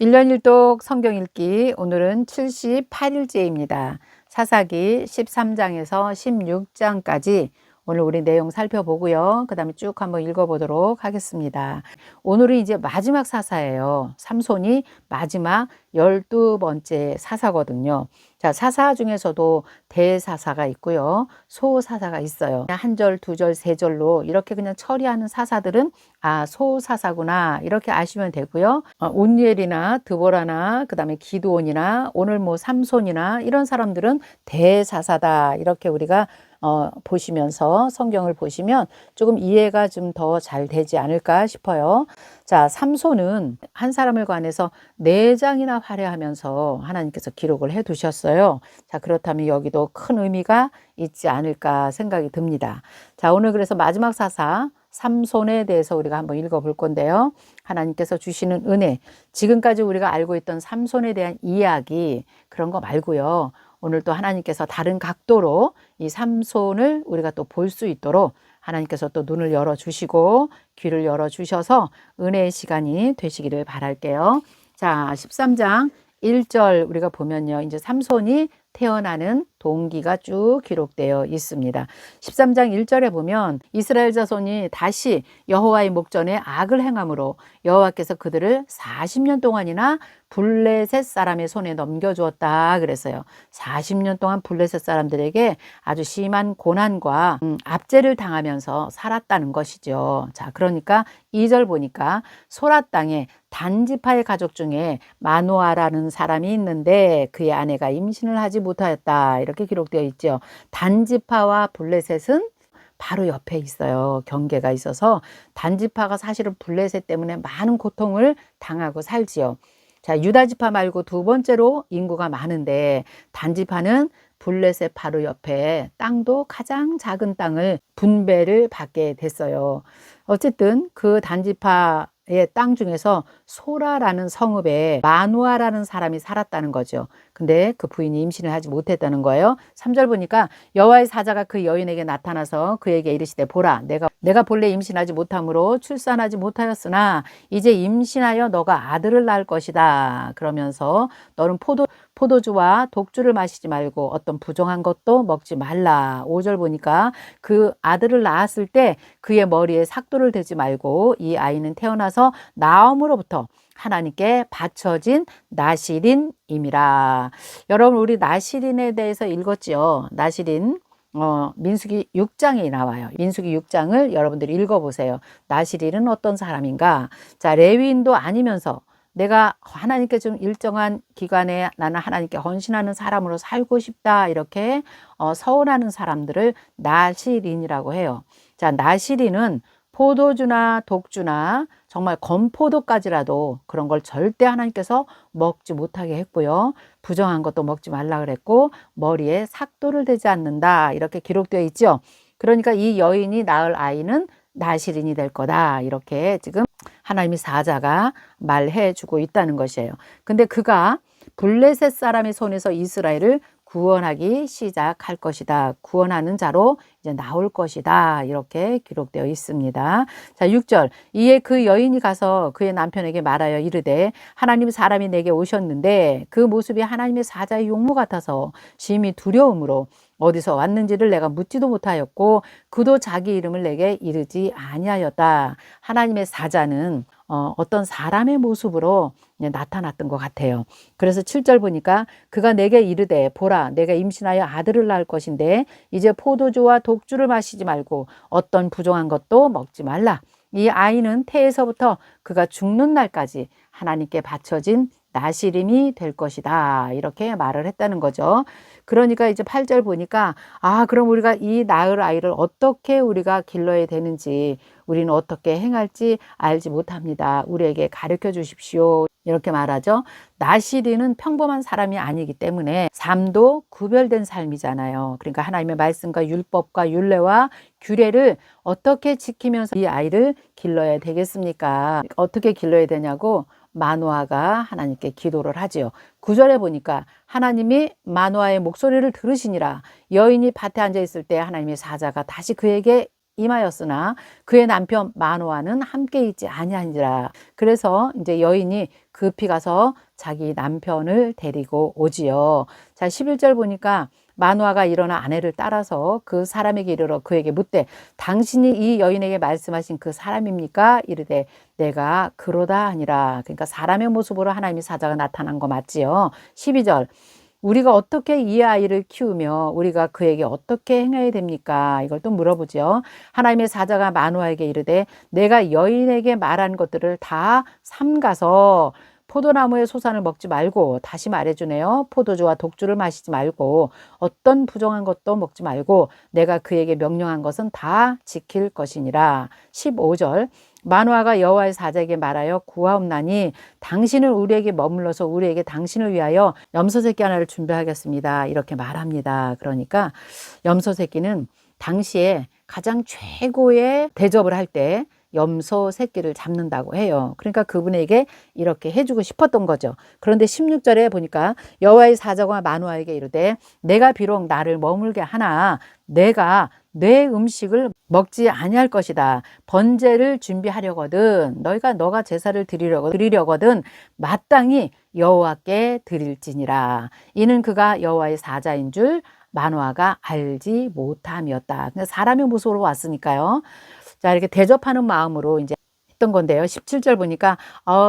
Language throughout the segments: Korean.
1년 1독 성경 읽기 오늘은 78일째입니다. 사사기 13장에서 16장까지 오늘 우리 내용 살펴보고요. 그 다음에 쭉 한번 읽어보도록 하겠습니다. 오늘은 이제 마지막 사사예요. 삼손이 마지막 12번째 사사거든요. 자, 사사 중에서도 대사사가 있고요. 소사사가 있어요. 한 절, 두 절, 세 절로 이렇게 그냥 처리하는 사사들은 소사사구나 이렇게 아시면 되고요. 온니엘이나 드보라나 그 다음에 기드온이나 오늘 뭐 삼손이나 이런 사람들은 대사사다 이렇게 우리가 보시면서 성경을 보시면 조금 이해가 좀 더 잘 되지 않을까 싶어요. 자, 삼손은 한 사람을 관해서 4장이나 활약하면서 하나님께서 기록을 해 두셨어요. 자, 그렇다면 여기도 큰 의미가 있지 않을까 생각이 듭니다. 자, 오늘 그래서 마지막 사사 삼손에 대해서 우리가 한번 읽어볼 건데요. 하나님께서 주시는 은혜, 지금까지 우리가 알고 있던 삼손에 대한 이야기 그런 거 말고요. 오늘 또 하나님께서 다른 각도로 이 삼손을 우리가 또 볼 수 있도록 하나님께서 또 눈을 열어주시고 귀를 열어주셔서 은혜의 시간이 되시기를 바랄게요. 자, 13장 1절 우리가 보면요. 이제 삼손이 태어나는 동기가 쭉 기록되어 있습니다. 13장 1절에 보면 이스라엘 자손이 다시 여호와의 목전에 악을 행함으로 여호와께서 그들을 40년 동안이나 블레셋 사람의 손에 넘겨주었다 그랬어요. 40년 동안 블레셋 사람들에게 아주 심한 고난과 압제를 당하면서 살았다는 것이죠. 자, 그러니까 2절 보니까 소라 땅에 단지파의 가족 중에 마노아라는 사람이 있는데 그의 아내가 임신을 하지 못하였다 이렇게 기록되어 있죠. 단지파와 블레셋은 바로 옆에 있어요. 경계가 있어서 단지파가 사실은 블레셋 때문에 많은 고통을 당하고 살지요. 자, 유다지파 말고 두 번째로 인구가 많은데 단지파는 블레셋 바로 옆에 땅도 가장 작은 땅을 분배를 받게 됐어요. 어쨌든 그 단지파의 땅 중에서 소라라는 성읍에 마누아라는 사람이 살았다는 거죠. 근데 그 부인이 임신을 하지 못했다는 거예요. 3절 보니까 여호와의 사자가 그 여인에게 나타나서 그에게 이르시되 보라 내가 본래 임신하지 못함으로 출산하지 못하였으나 이제 임신하여 너가 아들을 낳을 것이다. 그러면서 너는 포도주와 독주를 마시지 말고 어떤 부정한 것도 먹지 말라. 5절 보니까 그 아들을 낳았을 때 그의 머리에 삭도를 대지 말고 이 아이는 태어나서 나옴으로부터 하나님께 바쳐진 나실인임이라. 여러분 우리 나실인에 대해서 읽었지요. 나실인 민수기 6장에 나와요. 민수기 6장을 여러분들이 읽어보세요. 나실인은 어떤 사람인가? 자, 레위인도 아니면서 내가 하나님께 좀 일정한 기간에 나는 하나님께 헌신하는 사람으로 살고 싶다 이렇게 서운하는 사람들을 나실인이라고 해요. 자, 나실인은 포도주나 독주나 정말 건포도까지라도 그런 걸 절대 하나님께서 먹지 못하게 했고요. 부정한 것도 먹지 말라 그랬고 머리에 삭도를 대지 않는다 이렇게 기록되어 있죠. 그러니까 이 여인이 낳을 아이는 나실인이 될 거다 이렇게 지금 하나님의 사자가 말해 주고 있다는 것이에요. 근데 그가 블레셋 사람의 손에서 이스라엘을 구원하기 시작할 것이다. 구원하는 자로 이제 나올 것이다. 이렇게 기록되어 있습니다. 자, 6절. 이에 그 여인이 가서 그의 남편에게 말하여 이르되 하나님 사람이 내게 오셨는데 그 모습이 하나님의 사자의 용모 같아서 심히 두려움으로 어디서 왔는지를 내가 묻지도 못하였고 그도 자기 이름을 내게 이르지 아니하였다. 하나님의 사자는 어떤 사람의 모습으로 나타났던 것 같아요. 그래서 7절 보니까 그가 내게 이르되 보라 내가 임신하여 아들을 낳을 것인데 이제 포도주와 독주를 마시지 말고 어떤 부정한 것도 먹지 말라. 이 아이는 태에서부터 그가 죽는 날까지 하나님께 바쳐진 나실임이 될 것이다. 이렇게 말을 했다는 거죠. 그러니까 이제 8절 보니까 그럼 우리가 이 낳을 아이를 어떻게 우리가 길러야 되는지 우리는 어떻게 행할지 알지 못합니다. 우리에게 가르쳐 주십시오. 이렇게 말하죠. 나실인은 평범한 사람이 아니기 때문에 삶도 구별된 삶이잖아요. 그러니까 하나님의 말씀과 율법과 율례와 규례를 어떻게 지키면서 이 아이를 길러야 되겠습니까? 어떻게 길러야 되냐고 마노아가 하나님께 기도를 하지요. 9절에 보니까 하나님이 마노아의 목소리를 들으시니라. 여인이 밭에 앉아 있을 때 하나님의 사자가 다시 그에게 임하였으나 그의 남편 마노아는 함께 있지 아니하니라. 그래서 이제 여인이 급히 가서 자기 남편을 데리고 오지요. 자, 11절 보니까 마누아가 일어나 아내를 따라서 그 사람에게 이르러 그에게 묻되 당신이 이 여인에게 말씀하신 그 사람입니까? 이르되 내가 그러다 하니라. 그러니까 사람의 모습으로 하나님의 사자가 나타난 거 맞지요. 12절 우리가 어떻게 이 아이를 키우며 우리가 그에게 어떻게 행해야 됩니까? 이걸 또 물어보죠. 하나님의 사자가 마누아에게 이르되 내가 여인에게 말한 것들을 다 삼가서 포도나무의 소산을 먹지 말고, 다시 말해주네요. 포도주와 독주를 마시지 말고 어떤 부정한 것도 먹지 말고 내가 그에게 명령한 것은 다 지킬 것이니라. 15절 마누아가 여호와의 사자에게 말하여 구하옵나니 당신은 우리에게 머물러서 우리에게 당신을 위하여 염소 새끼 하나를 준비하겠습니다. 이렇게 말합니다. 그러니까 염소 새끼는 당시에 가장 최고의 대접을 할 때 염소 새끼를 잡는다고 해요. 그러니까 그분에게 이렇게 해주고 싶었던 거죠. 그런데 16절에 보니까 여호와의 사자가 마누아에게 이르되 내가 비록 나를 머물게 하나 내가 내 음식을 먹지 아니할 것이다. 번제를 준비하려거든 너가 제사를 드리려거든 마땅히 여호와께 드릴지니라. 이는 그가 여호와의 사자인 줄 마누아가 알지 못함이었다. 사람의 모습으로 왔으니까요. 자, 이렇게 대접하는 마음으로 이제 했던 건데요. 17절 보니까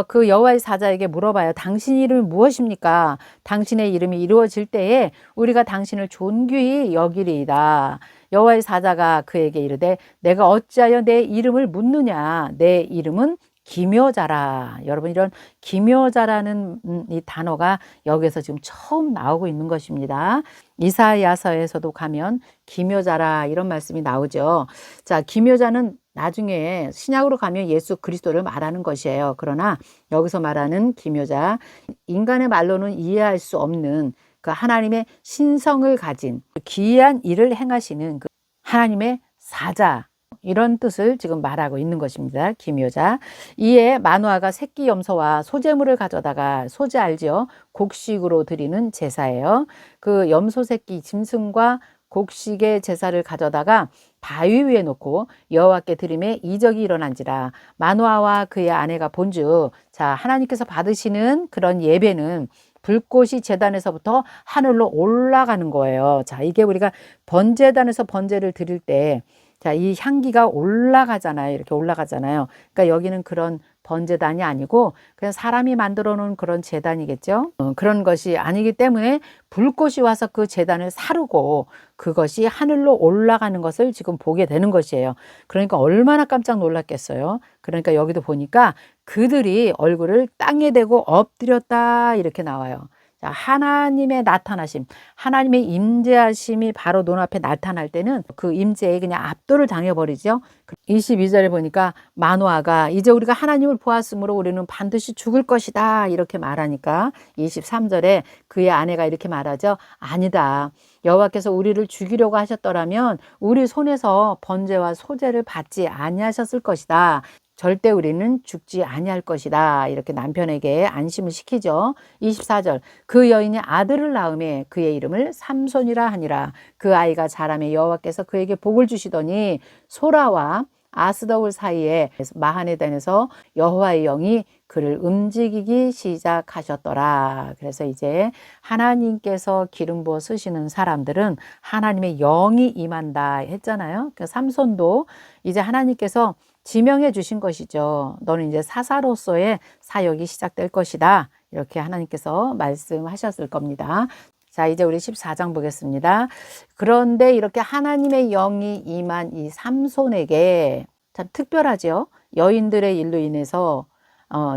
그 여호와의 사자에게 물어봐요. 당신 이름이 무엇입니까? 당신의 이름이 이루어질 때에 우리가 당신을 존귀히 여기리이다. 여호와의 사자가 그에게 이르되 내가 어찌하여 내 이름을 묻느냐? 내 이름은 기묘자라. 여러분 이런 기묘자라는 이 단어가 여기서 지금 처음 나오고 있는 것입니다. 이사야서에서도 가면 기묘자라 이런 말씀이 나오죠. 자, 기묘자는 나중에 신약으로 가면 예수 그리스도를 말하는 것이에요. 그러나 여기서 말하는 기묘자, 인간의 말로는 이해할 수 없는 그 하나님의 신성을 가진 기이한 일을 행하시는 그 하나님의 사자, 이런 뜻을 지금 말하고 있는 것입니다. 기묘자. 이에 마누아가 새끼 염소와 소제물을 가져다가, 소제 알지요? 곡식으로 드리는 제사예요. 그 염소 새끼 짐승과 곡식의 제사를 가져다가 바위 위에 놓고 여호와께 드림에 이적이 일어난지라. 마누아와 그의 아내가 본즉, 자, 하나님께서 받으시는 그런 예배는 불꽃이 제단에서부터 하늘로 올라가는 거예요. 자, 이게 우리가 번제단에서 번제를 드릴 때, 자, 이 향기가 올라가잖아요. 이렇게 올라가잖아요. 그러니까 여기는 그런 번제단이 아니고 그냥 사람이 만들어 놓은 그런 제단이겠죠. 그런 것이 아니기 때문에 불꽃이 와서 그 제단을 사르고 그것이 하늘로 올라가는 것을 지금 보게 되는 것이에요. 그러니까 얼마나 깜짝 놀랐겠어요. 그러니까 여기도 보니까 그들이 얼굴을 땅에 대고 엎드렸다 이렇게 나와요. 자, 하나님의 나타나심, 하나님의 임재하심이 바로 눈앞에 나타날 때는 그 임재에 그냥 압도를 당해버리죠. 22절에 보니까 마누아가 이제 우리가 하나님을 보았으므로 우리는 반드시 죽을 것이다 이렇게 말하니까 23절에 그의 아내가 이렇게 말하죠. 아니다. 여호와께서 우리를 죽이려고 하셨더라면 우리 손에서 번제와 소제를 받지 아니하셨을 것이다. 절대 우리는 죽지 아니할 것이다. 이렇게 남편에게 안심을 시키죠. 24절 그 여인이 아들을 낳음에 그의 이름을 삼손이라 하니라. 그 아이가 자라매 여호와께서 그에게 복을 주시더니 소라와 아스더울 사이에 마하네단에서 여호와의 영이 그를 움직이기 시작하셨더라. 그래서 이제 하나님께서 기름 부어 쓰시는 사람들은 하나님의 영이 임한다 했잖아요. 그 삼손도 이제 하나님께서 지명해 주신 것이죠. 너는 이제 사사로서의 사역이 시작될 것이다. 이렇게 하나님께서 말씀하셨을 겁니다. 자, 이제 우리 14장 보겠습니다. 그런데 이렇게 하나님의 영이 임한 이 삼손에게 참 특별하죠. 여인들의 일로 인해서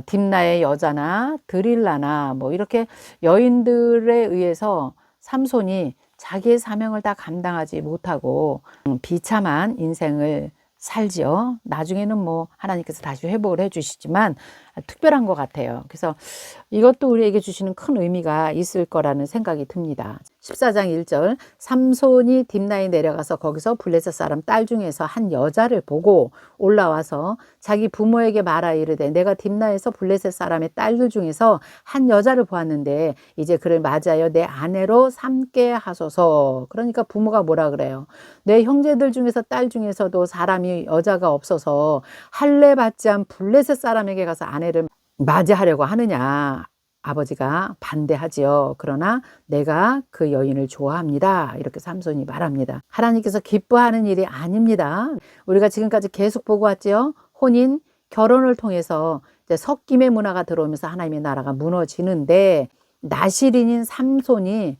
딥나의 여자나 드릴라나 뭐 이렇게 여인들에 의해서 삼손이 자기의 사명을 다 감당하지 못하고 비참한 인생을 살지요. 나중에는 뭐 하나님께서 다시 회복을 해 주시지만 특별한 것 같아요. 그래서 이것도 우리에게 주시는 큰 의미가 있을 거라는 생각이 듭니다. 14장 1절 삼손이 딥나에 내려가서 거기서 블레셋 사람 딸 중에서 한 여자를 보고 올라와서 자기 부모에게 말하 이르되 내가 딥나에서 블레셋 사람의 딸들 중에서 한 여자를 보았는데 이제 그를 맞이하여 내 아내로 삼게 하소서. 그러니까 부모가 뭐라 그래요? 내 형제들 중에서 딸 중에서도 사람이 여자가 없어서 할례 받지 않은 블레셋 사람에게 가서 아내를 맞이하려고 하느냐? 아버지가 반대하지요. 그러나 내가 그 여인을 좋아합니다. 이렇게 삼손이 말합니다. 하나님께서 기뻐하는 일이 아닙니다. 우리가 지금까지 계속 보고 왔죠. 혼인, 결혼을 통해서 이제 섞임의 문화가 들어오면서 하나님의 나라가 무너지는데, 나실인인 삼손이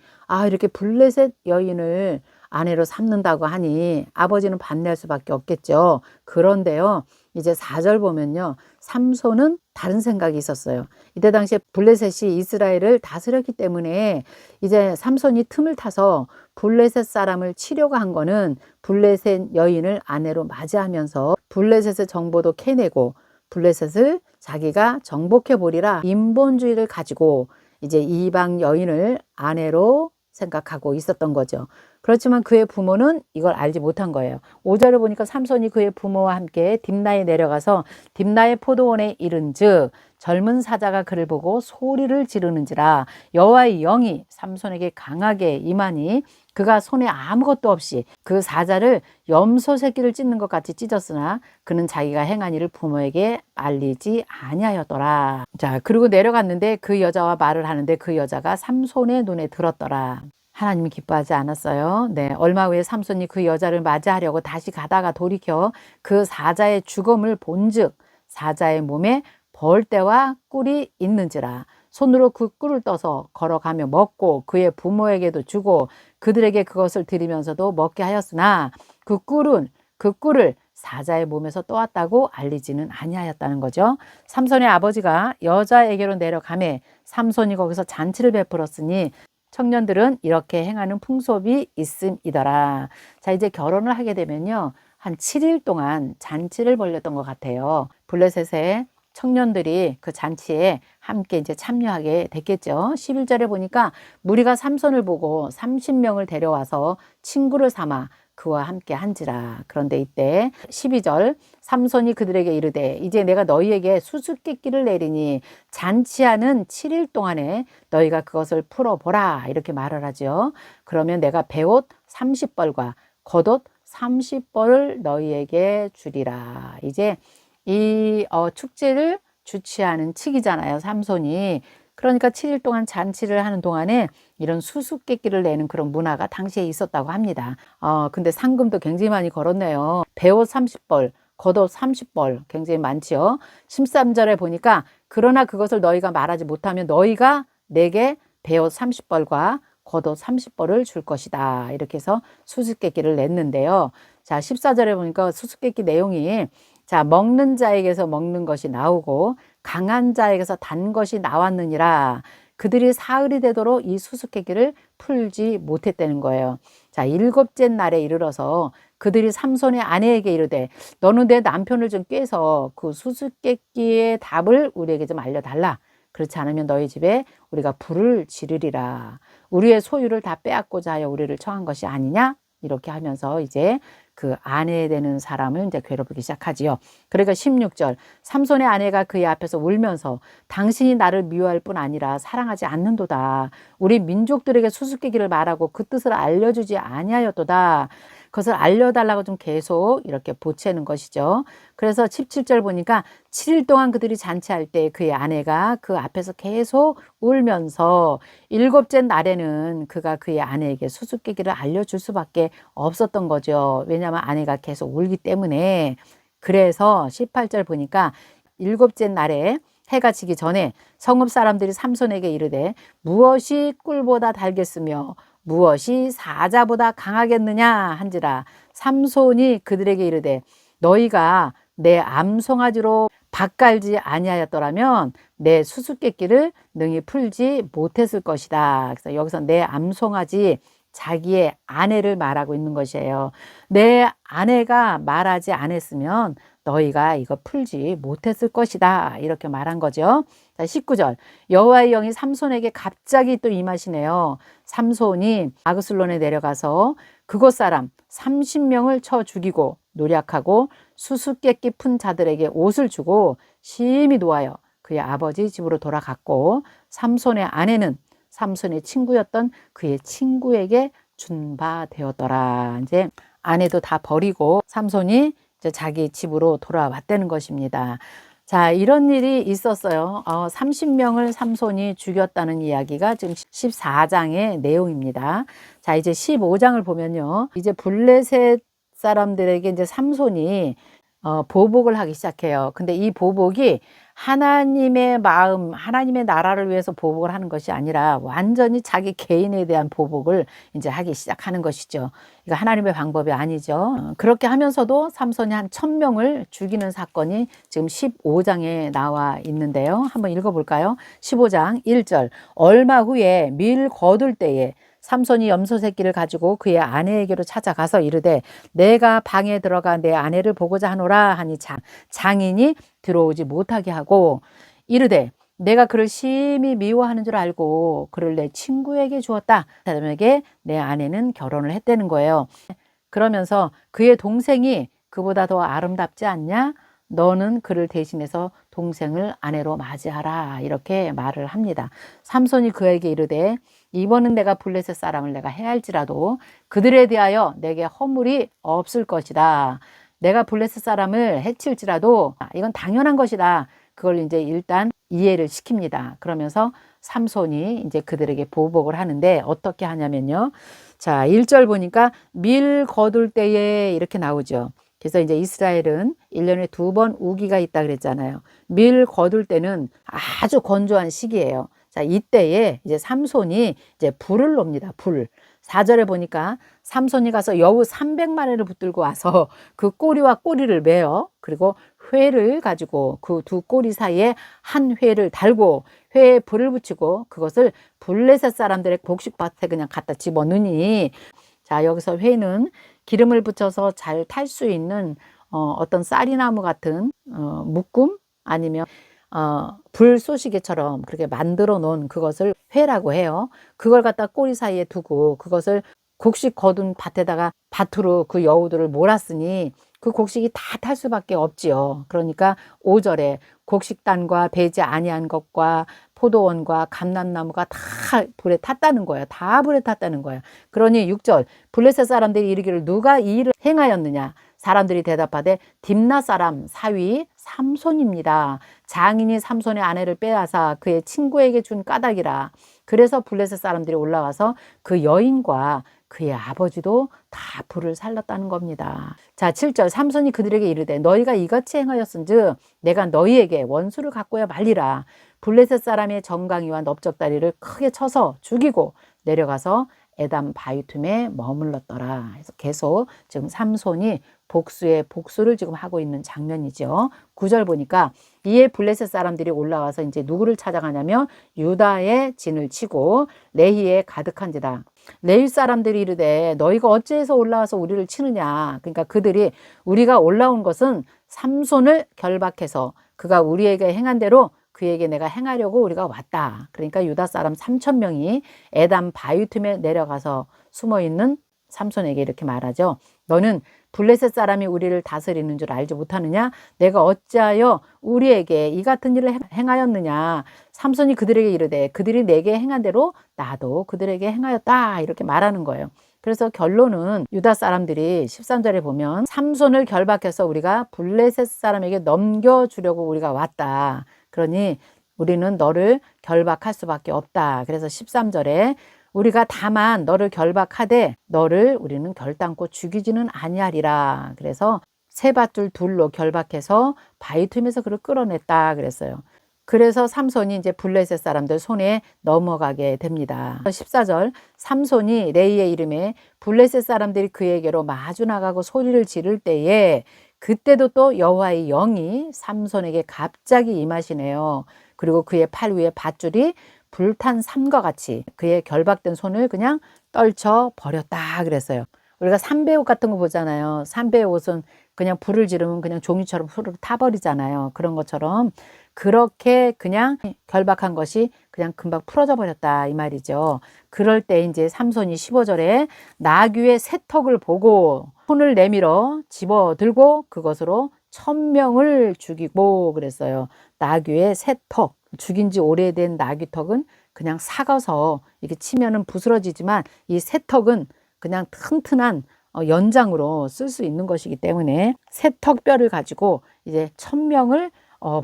이렇게 블레셋 여인을 아내로 삼는다고 하니 아버지는 반대할 수밖에 없겠죠. 그런데요, 이제 4절 보면요, 삼손은 다른 생각이 있었어요. 이때 당시에 블레셋이 이스라엘을 다스렸기 때문에 이제 삼손이 틈을 타서 블레셋 사람을 치려고 한 거는 블레셋 여인을 아내로 맞이하면서 블레셋의 정보도 캐내고 블레셋을 자기가 정복해 보리라 인본주의를 가지고 이제 이방 여인을 아내로 생각하고 있었던 거죠. 그렇지만 그의 부모는 이걸 알지 못한 거예요. 5절을 보니까 삼손이 그의 부모와 함께 딥나에 내려가서 딥나의 포도원에 이른즉 젊은 사자가 그를 보고 소리를 지르는지라 여호와의 영이 삼손에게 강하게 임하니 그가 손에 아무것도 없이 그 사자를 염소 새끼를 찢는 것 같이 찢었으나 그는 자기가 행한 일을 부모에게 알리지 아니하였더라. 자, 그리고 내려갔는데 그 여자와 말을 하는데 그 여자가 삼손의 눈에 들었더라. 하나님이 기뻐하지 않았어요. 네, 얼마 후에 삼손이 그 여자를 맞이하려고 다시 가다가 돌이켜 그 사자의 죽음을 본즉 사자의 몸에 벌떼와 꿀이 있는지라 손으로 그 꿀을 떠서 걸어가며 먹고 그의 부모에게도 주고 그들에게 그것을 드리면서도 먹게 하였으나 그 꿀을 사자의 몸에서 떠왔다고 알리지는 아니하였다는 거죠. 삼손의 아버지가 여자에게로 내려가매 삼손이 거기서 잔치를 베풀었으니 청년들은 이렇게 행하는 풍속이 있음이더라. 자, 이제 결혼을 하게 되면요, 한 7일 동안 잔치를 벌였던 것 같아요. 블레셋의 청년들이 그 잔치에 함께 이제 참여하게 됐겠죠. 11절에 보니까 무리가 삼손을 보고 30명을 데려와서 친구를 삼아 그와 함께 한지라. 그런데 이때 12절 삼손이 그들에게 이르되 이제 내가 너희에게 수수께끼를 내리니 잔치하는 7일 동안에 너희가 그것을 풀어보라 이렇게 말을 하죠. 그러면 내가 베옷 30벌과 겉옷 30벌을 너희에게 주리라. 이제 이 축제를 주최하는 측이잖아요, 삼손이. 그러니까 7일 동안 잔치를 하는 동안에 이런 수수께끼를 내는 그런 문화가 당시에 있었다고 합니다. 근데 상금도 굉장히 많이 걸었네요. 베옷 30벌, 겉옷 30벌, 굉장히 많지요. 13절에 보니까 그러나 그것을 너희가 말하지 못하면 너희가 내게 베옷 30벌과 겉옷 30벌을 줄 것이다. 이렇게 해서 수수께끼를 냈는데요. 자, 14절에 보니까 수수께끼 내용이 자, 먹는 자에게서 먹는 것이 나오고 강한 자에게서 단 것이 나왔느니라. 그들이 사흘이 되도록 이 수수께끼를 풀지 못했다는 거예요. 자, 7째 날에 이르러서 그들이 삼손의 아내에게 이르되 너는 내 남편을 좀 꾀서 그 수수께끼의 답을 우리에게 좀 알려달라. 그렇지 않으면 너희 집에 우리가 불을 지르리라. 우리의 소유를 다 빼앗고자 하여 우리를 청한 것이 아니냐? 이렇게 하면서 이제 그 아내 되는 사람을 이제 괴롭히기 시작하지요. 그러니까 16절 삼손의 아내가 그의 앞에서 울면서 당신이 나를 미워할 뿐 아니라 사랑하지 않는도다. 우리 민족들에게 수수께끼를 말하고 그 뜻을 알려주지 아니하였도다. 그것을 알려달라고 좀 계속 이렇게 보채는 것이죠. 그래서 17절 보니까 7일 동안 그들이 잔치할 때 그의 아내가 그 앞에서 계속 울면서 7째 날에는 그가 그의 아내에게 수수께끼를 알려줄 수밖에 없었던 거죠. 왜냐하면 아내가 계속 울기 때문에. 그래서 18절 보니까 7째 날에 해가 지기 전에 성읍 사람들이 삼손에게 이르되 무엇이 꿀보다 달겠으며 무엇이 사자보다 강하겠느냐 한지라. 삼손이 그들에게 이르되 너희가 내 암송아지로 밭갈지 아니하였더라면 내 수수께끼를 능히 풀지 못했을 것이다. 그래서 여기서 내 암송아지 자기의 아내를 말하고 있는 것이에요. 내 아내가 말하지 않았으면 너희가 이거 풀지 못했을 것이다. 이렇게 말한 거죠. 자, 19절 여호와의 영이 삼손에게 갑자기 또 임하시네요. 삼손이 아그슬론에 내려가서 그곳 사람 30명을 쳐 죽이고 노략하고 수수께끼 푼 자들에게 옷을 주고 심히 노하여 그의 아버지 집으로 돌아갔고 삼손의 아내는 삼손의 친구였던 그의 친구에게 준 바 되었더라. 이제 아내도 다 버리고 삼손이 이제 자기 집으로 돌아왔다는 것입니다. 자, 이런 일이 있었어요. 30명을 삼손이 죽였다는 이야기가 지금 14장의 내용입니다. 자, 이제 15장을 보면요. 이제 블레셋 사람들에게 이제 삼손이 보복을 하기 시작해요. 근데 이 보복이 하나님의 마음, 하나님의 나라를 위해서 보복을 하는 것이 아니라 완전히 자기 개인에 대한 보복을 이제 하기 시작하는 것이죠. 이거 하나님의 방법이 아니죠. 그렇게 하면서도 삼손이 한 1000명을 죽이는 사건이 지금 15장에 나와 있는데요. 한번 읽어볼까요? 15장 1절. 얼마 후에 밀 거둘 때에 삼손이 염소 새끼를 가지고 그의 아내에게로 찾아가서 이르되 내가 방에 들어가 내 아내를 보고자 하노라 하니 장인이 들어오지 못하게 하고 이르되 내가 그를 심히 미워하는 줄 알고 그를 내 친구에게 주었다. 사람에게 내 아내는 결혼을 했다는 거예요. 그러면서 그의 동생이 그보다 더 아름답지 않냐? 너는 그를 대신해서 동생을 아내로 맞이하라. 이렇게 말을 합니다. 삼손이 그에게 이르되 이번은 내가 블레셋 사람을 내가 해할지라도 그들에 대하여 내게 허물이 없을 것이다. 내가 블레셋 사람을 해칠지라도 이건 당연한 것이다. 그걸 이제 일단 이해를 시킵니다. 그러면서 삼손이 이제 그들에게 보복을 하는데 어떻게 하냐면요. 자, 1절 보니까 밀 거둘 때에 이렇게 나오죠. 그래서 이제 이스라엘은 1년에 2번 우기가 있다 그랬잖아요. 밀 거둘 때는 아주 건조한 시기예요. 자, 이때에 이제 삼손이 이제 불을 놉니다. 불. 4절에 보니까 삼손이 가서 여우 300마리를 붙들고 와서 그 꼬리와 꼬리를 매어 그리고 회를 가지고 그 두 꼬리 사이에 한 회를 달고 회에 불을 붙이고 그것을 블레셋 사람들의 곡식밭에 그냥 갖다 집어넣으니 자, 여기서 회는 기름을 붙여서 잘 탈 수 있는 어떤 쌀이나무 같은 묶음 아니면 불쏘시개처럼 그렇게 만들어 놓은 그것을 회라고 해요. 그걸 갖다 꼬리 사이에 두고 그것을 곡식 거둔 밭에다가 밭으로 그 여우들을 몰았으니 그 곡식이 다 탈 수밖에 없지요. 그러니까 5절에 곡식단과 배지 아니한 것과 포도원과 감람나무가 다 불에 탔다는 거예요. 다 불에 탔다는 거예요. 그러니 6절 블레셋 사람들이 이르기를 누가 이 일을 행하였느냐? 사람들이 대답하되 딥나 사람 사위 삼손입니다. 장인이 삼손의 아내를 빼앗아 그의 친구에게 준 까닭이라. 그래서 블레셋 사람들이 올라와서 그 여인과 그의 아버지도 다 불을 살랐다는 겁니다. 자, 7절 삼손이 그들에게 이르되 너희가 이같이 행하였은즉 내가 너희에게 원수를 갖고야 말리라. 블레셋 사람의 정강이와 넓적다리를 크게 쳐서 죽이고 내려가서 에담 바위툼에 머물렀더라. 그래서 계속 지금 삼손이 복수의 복수를 지금 하고 있는 장면이죠. 9절 보니까 이에 블레셋 사람들이 올라와서 이제 누구를 찾아가냐면 유다의 진을 치고 레히에 가득한지다. 레위 사람들이 이르되 너희가 어찌해서 올라와서 우리를 치느냐. 그러니까 그들이 우리가 올라온 것은 삼손을 결박해서 그가 우리에게 행한 대로 그에게 내가 행하려고 우리가 왔다. 그러니까 유다 사람 3000명이 에담 바위 틈에 내려가서 숨어있는 삼손에게 이렇게 말하죠. 너는 블레셋 사람이 우리를 다스리는 줄 알지 못하느냐? 내가 어찌하여 우리에게 이 같은 일을 행하였느냐? 삼손이 그들에게 이르되 그들이 내게 행한 대로 나도 그들에게 행하였다. 이렇게 말하는 거예요. 그래서 결론은 유다 사람들이 13절에 보면 삼손을 결박해서 우리가 블레셋 사람에게 넘겨주려고 우리가 왔다. 그러니 우리는 너를 결박할 수밖에 없다. 그래서 13절에 우리가 다만 너를 결박하되 너를 우리는 결단코 죽이지는 아니하리라. 그래서 세 밧줄 둘로 결박해서 바위 틈에서 그를 끌어냈다 그랬어요. 그래서 삼손이 이제 블레셋 사람들 손에 넘어가게 됩니다. 14절 삼손이 레이의 이름에 블레셋 사람들이 그에게로 마주 나가고 소리를 지를 때에 그때도 또 여호와의 영이 삼손에게 갑자기 임하시네요. 그리고 그의 팔 위에 밧줄이 불탄 삼과 같이 그의 결박된 손을 그냥 떨쳐 버렸다 그랬어요. 우리가 삼배옷 같은 거 보잖아요. 삼배옷은 그냥 불을 지르면 그냥 종이처럼 후루룩 타버리잖아요. 그런 것처럼 그렇게 그냥 결박한 것이 그냥 금방 풀어져 버렸다 이 말이죠. 그럴 때 이제 삼손이 15절에 나귀의 새턱을 보고 손을 내밀어 집어들고 그것으로 1000명을 죽이고 그랬어요. 나귀의 새턱, 죽인 지 오래된 나귀턱은 그냥 삭아서 이렇게 치면은 부스러지지만 이 새턱은 그냥 튼튼한 연장으로 쓸 수 있는 것이기 때문에 새턱뼈를 가지고 이제 1000명을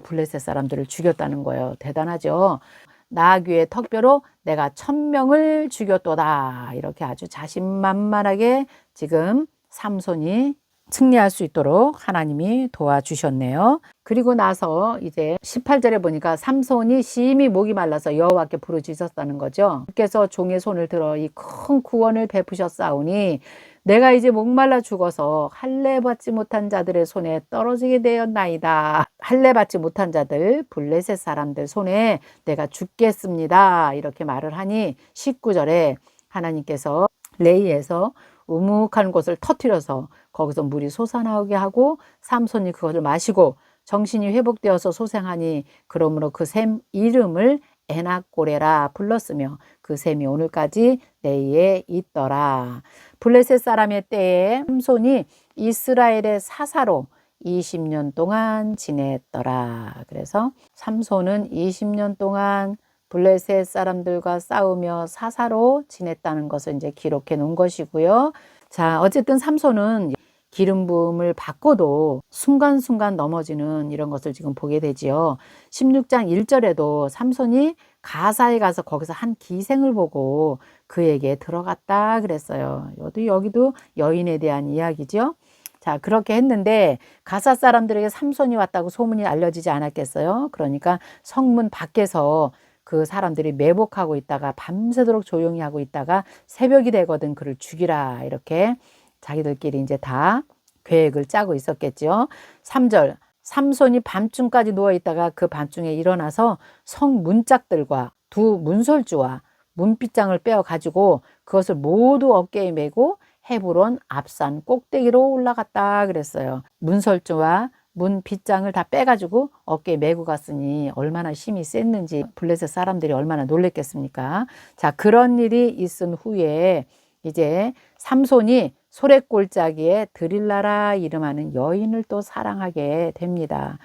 블레셋 사람들을 죽였다는 거예요. 대단하죠. 나귀의 턱뼈로 내가 1000명을 죽였도다. 이렇게 아주 자신만만하게 지금 삼손이 승리할 수 있도록 하나님이 도와주셨네요. 그리고 나서 이제 18절에 보니까 삼손이 심히 목이 말라서 여호와께 부르짖었다는 거죠. 주께서 종의 손을 들어 이 큰 구원을 베푸셨사오니 내가 이제 목말라 죽어서 할례 받지 못한 자들의 손에 떨어지게 되었나이다. 할례 받지 못한 자들, 블레셋 사람들 손에 내가 죽겠습니다. 이렇게 말을 하니 19절에 하나님께서 레이에서 우묵한 곳을 터뜨려서 거기서 물이 솟아나오게 하고 삼손이 그것을 마시고 정신이 회복되어서 소생하니 그러므로 그 샘 이름을 에낙고레라 불렀으며 그 샘이 오늘까지 레이에 있더라. 블레셋 사람의 때에 삼손이 이스라엘의 사사로 20년 동안 지냈더라. 그래서 삼손은 20년 동안 블레셋 사람들과 싸우며 사사로 지냈다는 것을 이제 기록해 놓은 것이고요. 자, 어쨌든 삼손은 기름 부음을 받고도 순간순간 넘어지는 이런 것을 지금 보게 되지요. 16장 1절에도 삼손이 가사에 가서 거기서 한 기생을 보고 그에게 들어갔다 그랬어요. 여기도 여인에 대한 이야기죠. 자, 그렇게 했는데 가사 사람들에게 삼손이 왔다고 소문이 알려지지 않았겠어요? 그러니까 성문 밖에서 그 사람들이 매복하고 있다가 밤새도록 조용히 하고 있다가 새벽이 되거든 그를 죽이라 이렇게 자기들끼리 이제 다 계획을 짜고 있었겠죠. 3절 삼손이 밤중까지 누워있다가 그 밤중에 일어나서 성 문짝들과 두 문설주와 문빗장을 빼어가지고 그것을 모두 어깨에 메고 헤브론 앞산 꼭대기로 올라갔다 그랬어요. 문설주와 문빗장을 다 빼가지고 어깨에 메고 갔으니 얼마나 힘이 셌는지 블레셋 사람들이 얼마나 놀랬겠습니까? 자, 그런 일이 있은 후에 이제 삼손이 소래골짜기에 드릴라라 이름하는 여인을 또 사랑하게 됩니다.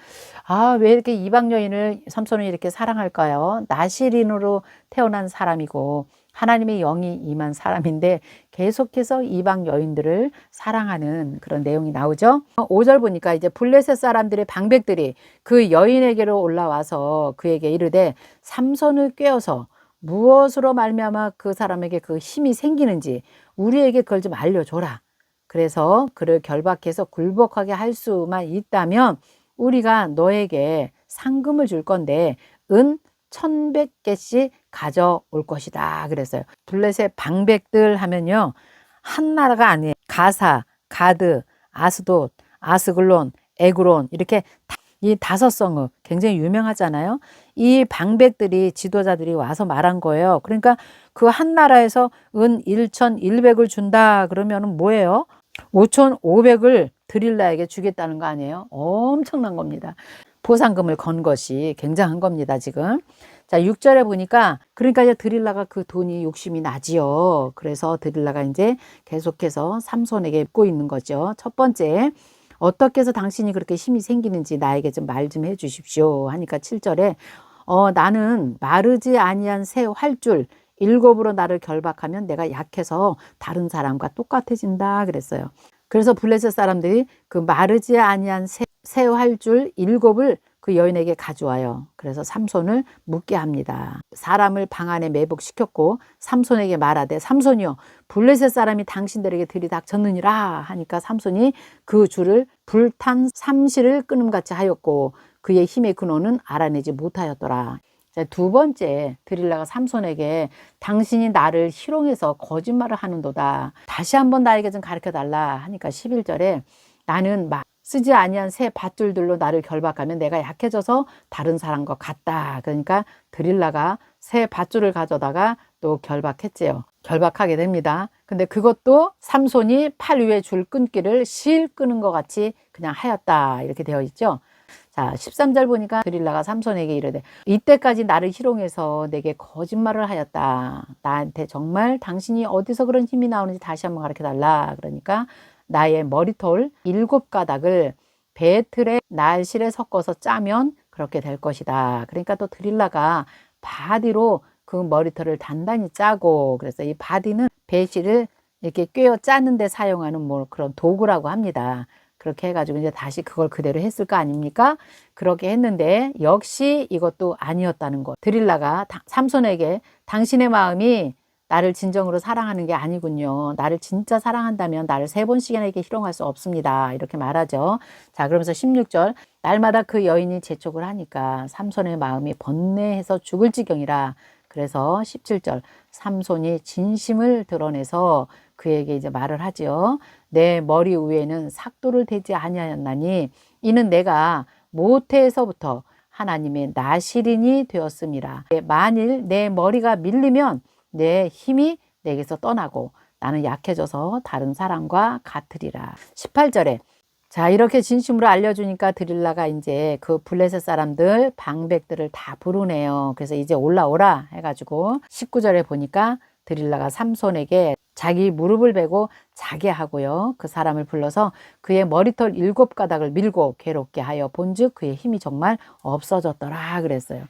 아, 왜 이렇게 이방 여인을 삼손이 이렇게 사랑할까요? 나시린으로 태어난 사람이고 하나님의 영이 임한 사람인데 계속해서 이방 여인들을 사랑하는 그런 내용이 나오죠. 5절 보니까 이제 블레셋 사람들의 방백들이 그 여인에게로 올라와서 그에게 이르되 삼손을 꿰어서 무엇으로 말미암아 그 사람에게 그 힘이 생기는지 우리에게 그걸 좀 알려줘라. 그래서 그를 결박해서 굴복하게 할 수만 있다면 우리가 너에게 상금을 줄 건데 은 1100개씩 가져올 것이다 그랬어요. 블레셋 방백들 하면요 한 나라가 아니에요. 가사, 가드, 아스돗, 아스글론, 에그론 이렇게 이 5성읍 굉장히 유명하잖아요. 이 방백들이 지도자들이 와서 말한 거예요. 그러니까 그 한 나라에서 은 1100을 준다 그러면 뭐예요? 5500을 드릴라에게 주겠다는 거 아니에요? 엄청난 겁니다. 보상금을 건 것이 굉장한 겁니다, 지금. 자, 6절에 보니까, 그러니까 이제 드릴라가 그 돈이 욕심이 나지요. 그래서 드릴라가 이제 계속해서 삼손에게 묻고 있는 거죠. 첫 번째, 어떻게 해서 당신이 그렇게 힘이 생기는지 나에게 좀 말 좀 해 주십시오. 하니까 7절에, 나는 마르지 아니한 새 활줄 7으로 나를 결박하면 내가 약해서 다른 사람과 똑같아진다 그랬어요. 그래서 블레셋 사람들이 그 마르지 아니한 새 활줄 7을 그 여인에게 가져와요. 그래서 삼손을 묻게 합니다. 사람을 방 안에 매복시켰고 삼손에게 말하되 삼손이여 블레셋 사람이 당신들에게 들이닥쳤느니라 하니까 삼손이 그 줄을 불탄 삼실을 끊음같이 하였고 그의 힘의 근원은 알아내지 못하였더라. 자, 두 번째 드릴라가 삼손에게 당신이 나를 희롱해서 거짓말을 하는도다. 다시 한번 나에게 좀 가르쳐 달라 하니까 11절에 나는 쓰지 아니한 새 밧줄들로 나를 결박하면 내가 약해져서 다른 사람과 같다. 그러니까 드릴라가 새 밧줄을 가져다가 또 결박했지요. 결박하게 됩니다. 근데 그것도 삼손이 팔 위에 줄 끊기를 실 끄는 것 같이 그냥 하였다. 이렇게 되어 있죠. 자, 13절 보니까 드릴라가 삼손에게 이르되 이때까지 나를 희롱해서 내게 거짓말을 하였다. 나한테 정말 당신이 어디서 그런 힘이 나오는지 다시 한번 가르쳐 달라. 그러니까 나의 머리털 7가닥을 배틀의 날실에 섞어서 짜면 그렇게 될 것이다. 그러니까 또 드릴라가 바디로 그 머리털을 단단히 짜고 그래서 이 바디는 배실을 이렇게 꿰어 짜는 데 사용하는 뭐 그런 도구라고 합니다. 그렇게 해가지고 이제 다시 그걸 그대로 했을 거 아닙니까? 그렇게 했는데 역시 이것도 아니었다는 것. 드릴라가 삼손에게 당신의 마음이 나를 진정으로 사랑하는 게 아니군요. 나를 진짜 사랑한다면 나를 3번씩이나 희롱할 수 없습니다. 이렇게 말하죠. 자, 그러면서 16절 날마다 그 여인이 재촉을 하니까 삼손의 마음이 번뇌해서 죽을 지경이라. 그래서 17절 삼손이 진심을 드러내서 그에게 이제 말을 하지요. 내 머리 위에는 삭도를 대지 아니하였나니 이는 내가 모태에서부터 하나님의 나실인이 되었음이라. 만일 내 머리가 밀리면 내 힘이 내게서 떠나고 나는 약해져서 다른 사람과 같으리라. 18절에 자, 이렇게 진심으로 알려주니까 드릴라가 이제 그 블레셋 사람들 방백들을 다 부르네요. 그래서 이제 올라오라 해가지고 19절에 보니까 드릴라가 삼손에게 자기 무릎을 베고 자게 하고요. 그 사람을 불러서 그의 머리털 7가닥을 밀고 괴롭게 하여 본즉 그의 힘이 정말 없어졌더라 그랬어요.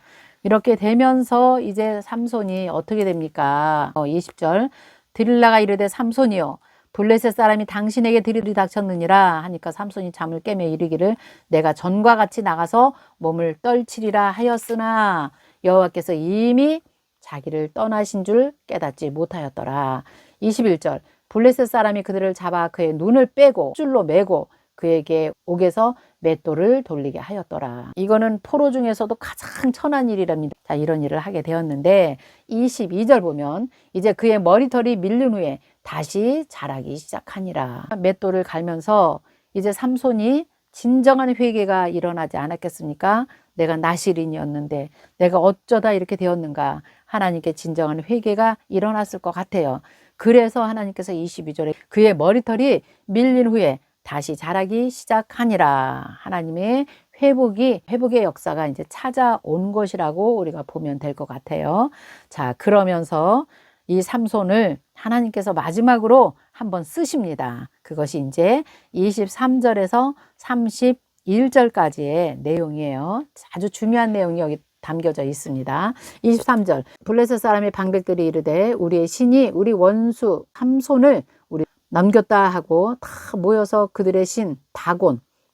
이렇게 되면서 이제 삼손이 어떻게 됩니까? 20절 드릴라가 이르되 삼손이여 블레셋 사람이 당신에게 들이닥쳤느니라 하니까 삼손이 잠을 깨며 이르기를 내가 전과 같이 나가서 몸을 떨치리라 하였으나 여호와께서 이미 자기를 떠나신 줄 깨닫지 못하였더라. 21절 블레셋 사람이 그들을 잡아 그의 눈을 빼고 줄로 매고 그에게 옥에서 맷돌을 돌리게 하였더라. 이거는 포로 중에서도 가장 천한 일이랍니다. 자, 이런 일을 하게 되었는데 22절 보면 이제 그의 머리털이 밀린 후에 다시 자라기 시작하니라. 맷돌을 갈면서 이제 삼손이 진정한 회개가 일어나지 않았겠습니까? 내가 나실인이었는데 내가 어쩌다 이렇게 되었는가? 하나님께 진정한 회개가 일어났을 것 같아요. 그래서 하나님께서 22절에 그의 머리털이 밀린 후에 다시 자라기 시작하니라. 하나님의 회복의 역사가 이제 찾아온 것이라고 우리가 보면 될 것 같아요. 자, 그러면서 이 삼손을 하나님께서 마지막으로 한번 쓰십니다. 그것이 이제 23절에서 31절까지의 내용이에요. 아주 중요한 내용이 여기 담겨져 있습니다. 23절 블레셋 사람의 방백들이 이르되 우리의 신이 우리 원수 삼손을 우리 남겼다 하고 다 모여서 그들의 신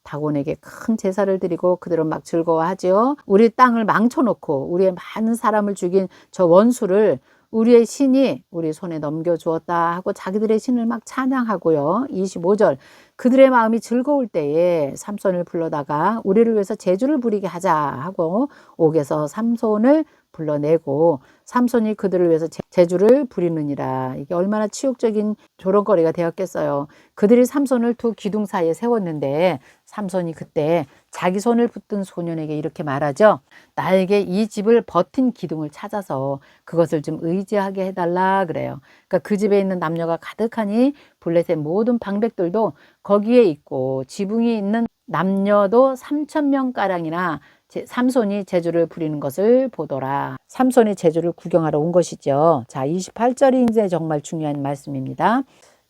다곤에게 큰 제사를 드리고 그들은 막 즐거워하지요. 우리 땅을 망쳐놓고 우리의 많은 사람을 죽인 저 원수를 우리의 신이 우리 손에 넘겨주었다 하고 자기들의 신을 막 찬양하고요. 25절 그들의 마음이 즐거울 때에 삼손을 불러다가 우리를 위해서 제주를 부리게 하자 하고 옥에서 삼손을 불러내고 삼손이 그들을 위해서 제주를 부리느니라. 이게 얼마나 치욕적인 조롱거리가 되었겠어요. 그들이 삼손을 두 기둥 사이에 세웠는데 삼손이 그때 자기 손을 붙든 소년에게 이렇게 말하죠. 나에게 이 집을 버틴 기둥을 찾아서 그것을 좀 의지하게 해달라 그래요. 그러니까 그 집에 있는 남녀가 가득하니 블레셋 모든 방백들도 거기에 있고 지붕이 있는 남녀도 3,000명가량이나 삼손이 제주를 부리는 것을 보더라. 삼손이 제주를 구경하러 온 것이죠. 자, 28절이 이제 정말 중요한 말씀입니다.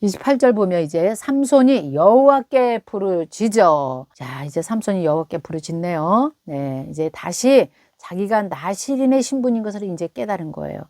28절 보면 이제 삼손이 여호와께 부르짖어. 자, 이제 삼손이 여호와께 부르짖네요. 네, 이제 다시 자기가 나실인의 신분인 것을 이제 깨달은 거예요.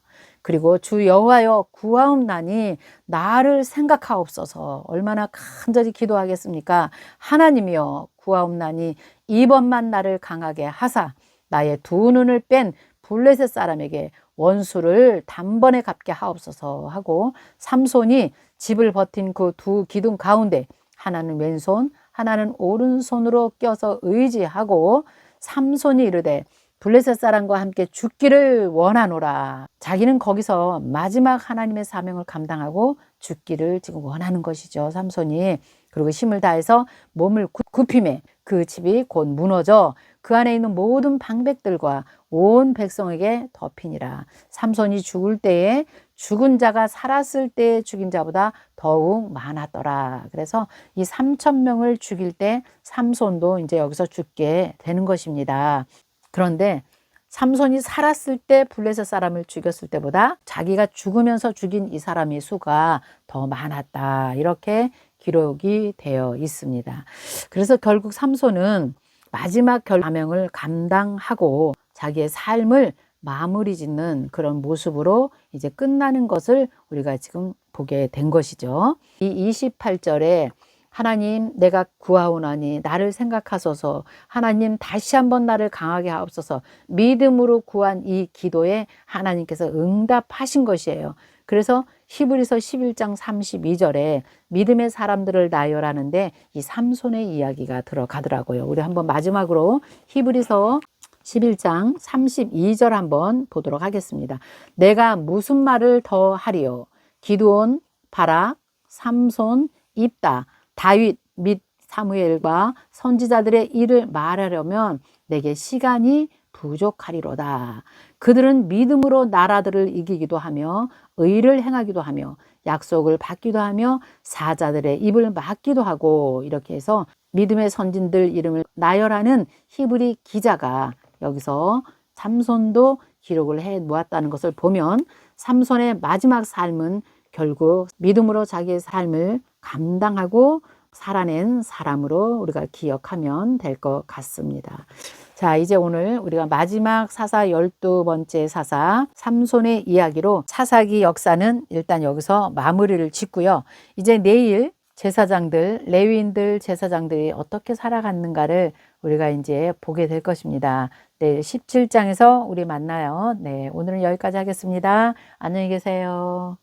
그리고 주 여호와여 구하옵나니 나를 생각하옵소서. 얼마나 간절히 기도하겠습니까? 하나님이여 구하옵나니 이번만 나를 강하게 하사 나의 두 눈을 뺀 블레셋 사람에게 원수를 단번에 갚게 하옵소서 하고 삼손이 집을 버틴 그 두 기둥 가운데 하나는 왼손 하나는 오른손으로 껴서 의지하고 삼손이 이르되 블레셋 사람과 함께 죽기를 원하노라. 자기는 거기서 마지막 하나님의 사명을 감당하고 죽기를 지금 원하는 것이죠. 삼손이. 그리고 힘을 다해서 몸을 굽히매 그 집이 곧 무너져 그 안에 있는 모든 방백들과 온 백성에게 덮이니라. 삼손이 죽을 때에 죽은 자가 살았을 때 죽인 자보다 더욱 많았더라. 그래서 이 3,000명을 죽일 때 삼손도 이제 여기서 죽게 되는 것입니다. 그런데 삼손이 살았을 때 블레셋 사람을 죽였을 때보다 자기가 죽으면서 죽인 이 사람의 수가 더 많았다. 이렇게 기록이 되어 있습니다. 그래서 결국 삼손은 마지막 사명을 감당하고 자기의 삶을 마무리 짓는 그런 모습으로 이제 끝나는 것을 우리가 지금 보게 된 것이죠. 이 28절에 하나님 내가 구하오나니 나를 생각하소서. 하나님 다시 한번 나를 강하게 하옵소서. 믿음으로 구한 이 기도에 하나님께서 응답하신 것이에요. 그래서 히브리서 11장 32절에 믿음의 사람들을 나열하는데 이 삼손의 이야기가 들어가더라고요. 우리 한번 마지막으로 히브리서 11장 32절 한번 보도록 하겠습니다. 내가 무슨 말을 더 하리요? 기드온, 바락, 삼손, 입다, 다윗 및 사무엘과 선지자들의 일을 말하려면 내게 시간이 부족하리로다. 그들은 믿음으로 나라들을 이기기도 하며 의를 행하기도 하며 약속을 받기도 하며 사자들의 입을 막기도 하고, 이렇게 해서 믿음의 선진들 이름을 나열하는 히브리 기자가 여기서 삼손도 기록을 해 놓았다는 것을 보면 삼손의 마지막 삶은 결국 믿음으로 자기의 삶을 감당하고 살아낸 사람으로 우리가 기억하면 될 것 같습니다. 자, 이제 오늘 우리가 마지막 사사 12번째 사사 삼손의 이야기로 사사기 역사는 일단 여기서 마무리를 짓고요. 이제 내일 제사장들, 레위인들 제사장들이 어떻게 살아갔는가를 우리가 이제 보게 될 것입니다. 내일 17장에서 우리 만나요. 네, 오늘은 여기까지 하겠습니다. 안녕히 계세요.